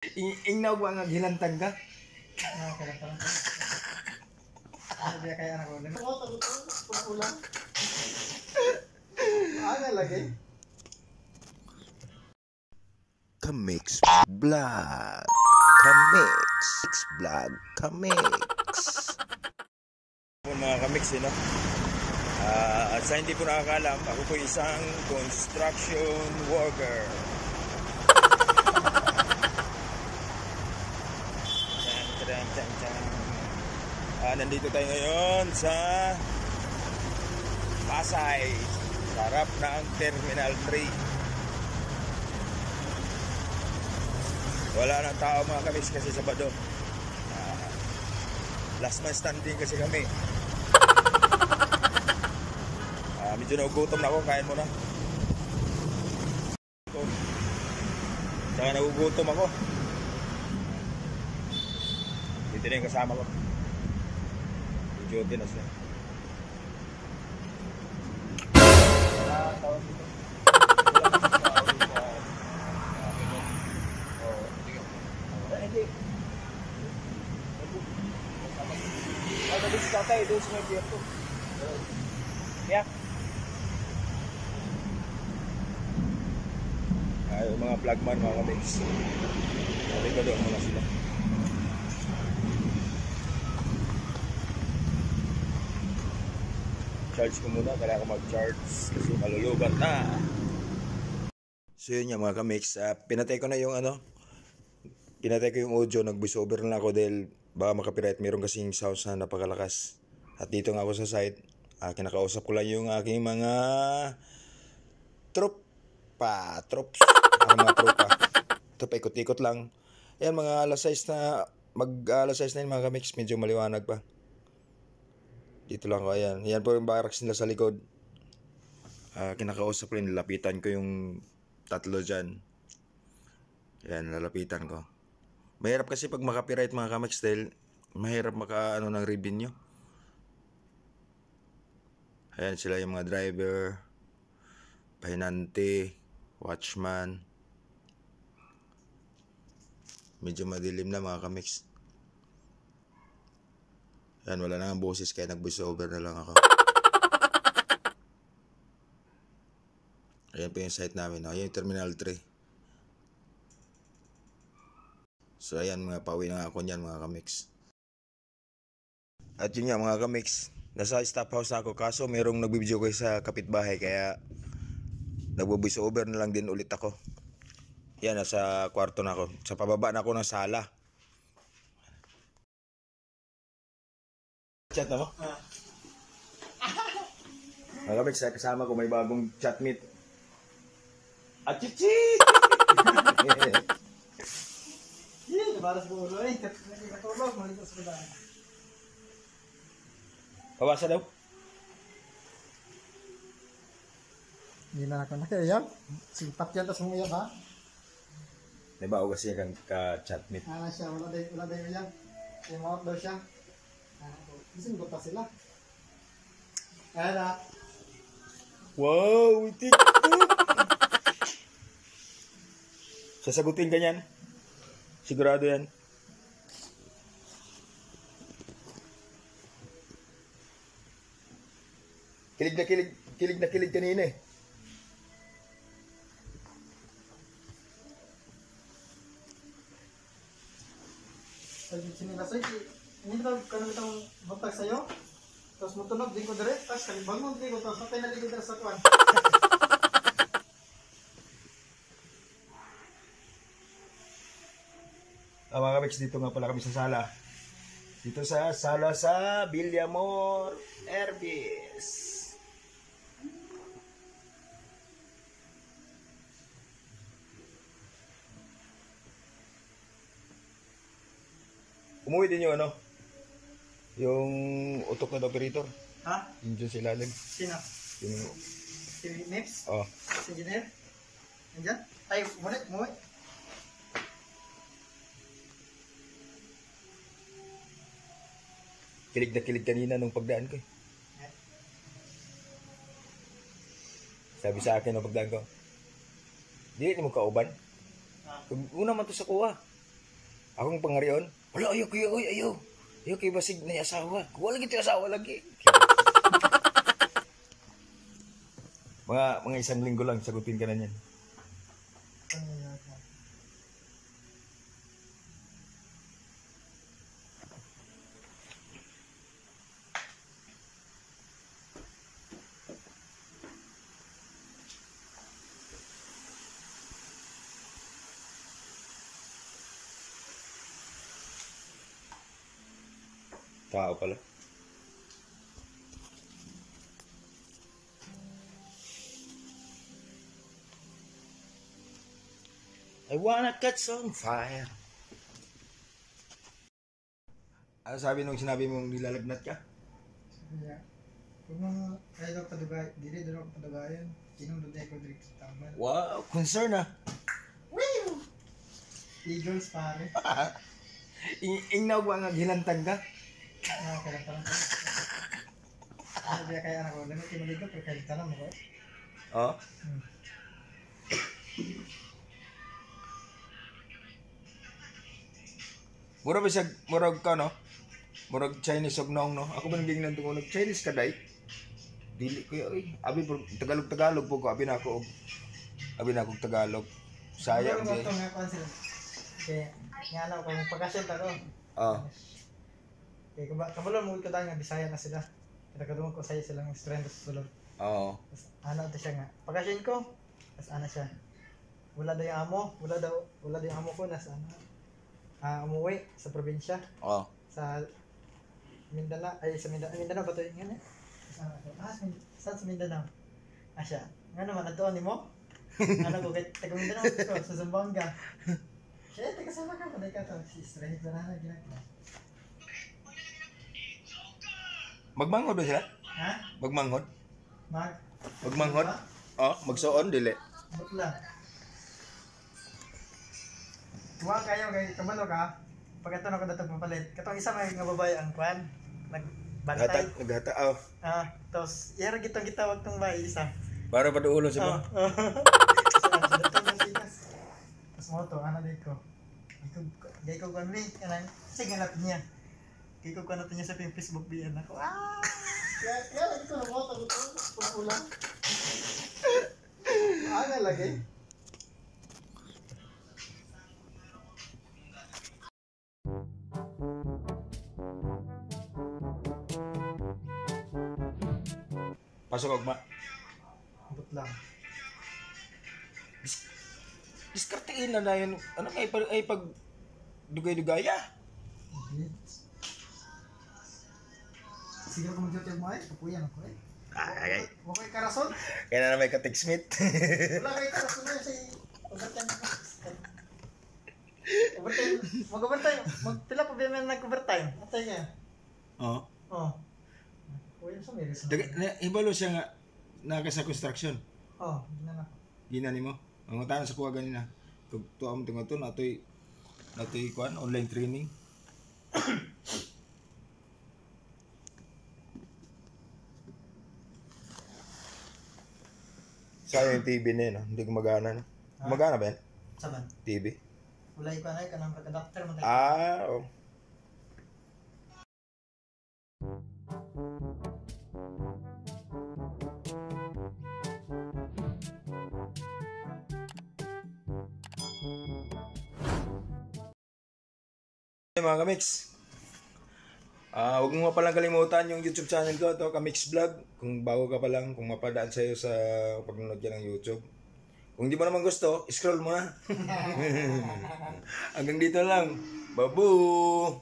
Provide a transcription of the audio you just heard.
Ingnaw ba nga ginantag ka? Hindi kaya anak ko. Ulang. Ano lagi? Kamix Vlog. Kamix Vlog. Kamix. Mga kamix, no? At sa hindi po nakakalam, ako po isang construction worker. Nandito tayo ngayon sa Pasay, sa harap ng Terminal 3. Wala nang tao mga kamix kasi Sabado. Last man standing kasi kami. Medyo nagugutom na ako, kain mo na. Saka nagugutom ako. Dito na yung kasama ko. Medyo tinas na. Tawag dito. Hindi. Madalis ka tayo doon sa may biyerto. Yeah. Yung mga vlogman, mga kamix. Sabi ko doon muna sila. Charge ko muna, kailangan ko mag-charge kasi malulubat na. So yun yung mga kamix. Pinatay ko na yung pinatay ko yung audio, nag-voice over na ako dahil baka makapiright. Meron kasing sounds na napakalakas. At dito nga ako sa site, kinakausap ko lang yung aking mga troops. Mga tropa. Ito pa ikot-ikot lang. Ayan, mga alas 6 na, alas 6 na yun mga kamix, medyo maliwanag pa. Dito lang ko, ayan. Ayan po yung barracks nila sa likod. Kinakausap ko rin, lalapitan ko yung tatlo dyan. Ayan, lalapitan ko. Mahirap kasi pag makapiright mga kamix dahil mahirap ng revenue. Ayan sila yung mga driver, pahinante, watchman. Medyo madilim na mga kamix. Ayan, wala na nga boses kaya nag-voice over na lang ako. Ayan po yung site namin. Ayan yung Terminal 3. So ayan, mga pauwi na ako niyan mga kamix. At yun nga mga kamix, nasa staff house na ako kaso merong nagbibideo ko sa kapitbahay kaya nagbo-voice over na lang din ulit ako. Yan, nasa kwarto na ako. Sa pababa na ako ng sala. Chat na mo? Mga kamix, kasama ko may bagong chatmate. Achichi! Baras ko ulo eh. Katulog, malitas ko daan. Pabasa daw. Hindi na ako nakaiyak. Sipat yan, tapos umiyak ha. May bago kasi kang ka-chatmate. Siya, wala day umiyak. Yung out daw siya. Kasi nagpunta sila. Kaya na. Wow, TikTok! Sasagutin ka niyan. Sigurado yan. Kilig na kilig kanina eh. Sinilasay, hindi ba kami itong buntag sa'yo? Tapos mutunog, di ko direct, tapos kalibangon, di ko, tapos natay na ligod sa tuwan. Mga kamix, dito nga pala kami sa sala. Dito sa sala sa Villamor Airbus. Umuwi din yung yung utok na operator. Ha? Yung dyan sa ilalim. Sino? Yung... Si Nips? Oh. Si Engineer? Nandyan? Ay, umuwi. Kilig na kilig kanina nung pagdaan ko eh. Sabi sa akin nung pagdaan ko, di mo kauban. Una man to sa kuha. Akong pangarion, wala, ayaw kuya, oy, ayaw. Ayaw kayo basig na yung asawa. Wala lagi ito asawa lagi. Mga isang linggo lang, sagutin ka na niyan. Tao pala. I wanna catch on fire. Ano sabi nung sinabi mong nilalagnat ka? Yeah. Kung mga ayaw padugay, dili doon ako padugayan. Sinunod ko diri sa tambal. Wow, concern ah. Woo! Eagles pare. Ingnaw ba nga gilantag ka? Kailan pa lang. Ano biya kaya anak ko? Lamit kinulig ko, pero kailan tanong mo ko. Oh. Mura ba siya, murag ka no? Murag Chinese og noong no? Ako ba naging nandun ko Chinese ka day? Dili ko yun. Abi Tagalog po ko. Abi na ako og Tagalog. Sayang di. di. Ito nga pansin. Kaya, nga alam ko, pagkasyon ako. Oh. Kaya kabalon mo ito nga, Bisaya na sila. Kaya kadungan ko sa'yo silang strength sa sulod. Oo. Tapos ano ito siya nga. Pagkasyon ko, tapos ano siya. Wala daw yung amo. Wala daw yung amo ko. Nasa umuwi sa probinsya. Oo. Sa Mindanao. Ay, sa Mindanao. Mindanao ba ito yung nga? Saan sa Mindanao? Siya. Nga naman, natuan ni mo? Ano ko, taga Mindanao ko, sa Zamboanga. Siya, taga sama ka, paday ka to. Si strength na na, ginagawa. Magmanghod ba sila? Ha? Magmanghod? Magmanghod? Ha? Oh, magsuon dili. But lang. Huwag kayo, kabalo ka. Pag ito na ko dato papalit. Katong isa may nga babae ang kwan. Nagbantay. Naghata. Oh. Tapos, iyara gitong gitawag tong bahay isa. Para pa duulon sa mo. Tapos mo to, ano dito. Gay ko kwan ni. Sige natin niya. Gay ko kwan natin niya sa Facebook biyan ako. Kaya ito na mo to. Pag-ulang. Nga lagi. Pasok og But lang. Diskartein na yun. Ano ay pag dugay-dugaya. Sige ko mag-YouTube mo ay. Kapuyan ako eh. Ay. Okay karason? Kaya na may ka-Texmit. Wala kayo karason na si overtime ko. Overtime. Mag-overtime. Pila pa ba naman nag-overtime? Atay ka. Oo. Oo. Kuya sa meris. Ibalo siya nga naka sa construction. Oo. Gina na. Gina nimo. Ang tanan sa kuha ganina. Tuam tunga to natoy kuan online training. Sayang yung TV na yun, no? Hindi gumagana, no? Gumagana ba yan? Saban. TV? Wala yung kanay ka ng pagka-doctor mo tayo. Oh. Hey, mga kamix. Huwag mo palang kalimutan yung YouTube channel ko, to Kamix Vlog. Kung bago ka pa lang, kung mapadaan sa'yo sa pagnonood ka ng YouTube. Kung di mo naman gusto, scroll mo na. Hanggang dito lang. Babu!